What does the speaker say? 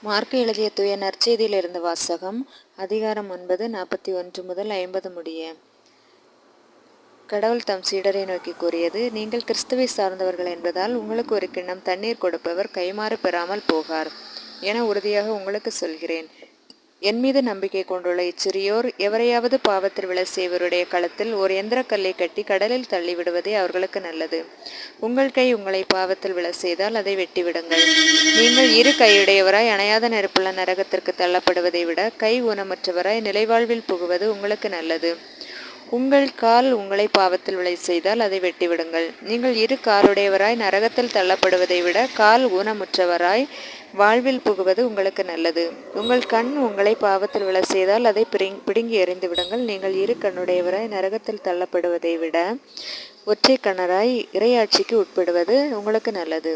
Mark எழுதிய தூய நற்செய்தியிலிருந்து வாசகம். அதிகாரம் 9 41 முதல் 50 முடிய. கடவுள் தம் சீடரை நோக்கி கூறியது: நீங்கள் கிறிஸ்துவை சார்ந்தவர்கள் என்பதால் உங்களுக்கு ஒரு கிண்ணம் தண்ணீர் கொடுப்பவர் கைமாறு பெறாமல் போகார் என உறுதியாக உங்களுக்கு சொல்கிறேன். என் மீது நம்பிக்கை கொண்டுள்ள இச்சிறியோர் எவரையாவது பாவத்தில் விழ செய்வருடைய களத்தில் ஒரு எந்திரக்கல்லை கட்டி கடலில் தள்ளிவிடுவதே அவர்களுக்கு நல்லது. உங்கள் கை உங்களை பாவத்தில் விழ செய்தால் அதை வெட்டிவிடுங்கள். நீங்கள் இரு கையுடையவராய் அணையாத நெருப்புள்ள நரகத்திற்கு தள்ளப்படுவதை விட கை ஊனமற்றவராய் நிலைவாழ்வில் புகுவது உங்களுக்கு நல்லது. உங்கள் கால் உங்களை பாவத்தில் விழ செய்தால் அதை வெட்டிவிடுங்கள். நீங்கள் இரு காலுடையவராய் நரகத்தில் தள்ளப்படுவதை விட கால் ஊனமுற்றவராய் வாழ்வில் புகுவது உங்களுக்கு நல்லது. உங்கள் கண் உங்களை பாவத்தில் விழ செய்தால் அதை பிடுங்கி எறிந்து விடுங்கள். நீங்கள் இரு கண்ணுடையவராய் நரகத்தில் தள்ளப்படுவதை விட ஒற்றை கண்ணராய் இறையாட்சிக்கு உட்படுவது உங்களுக்கு நல்லது.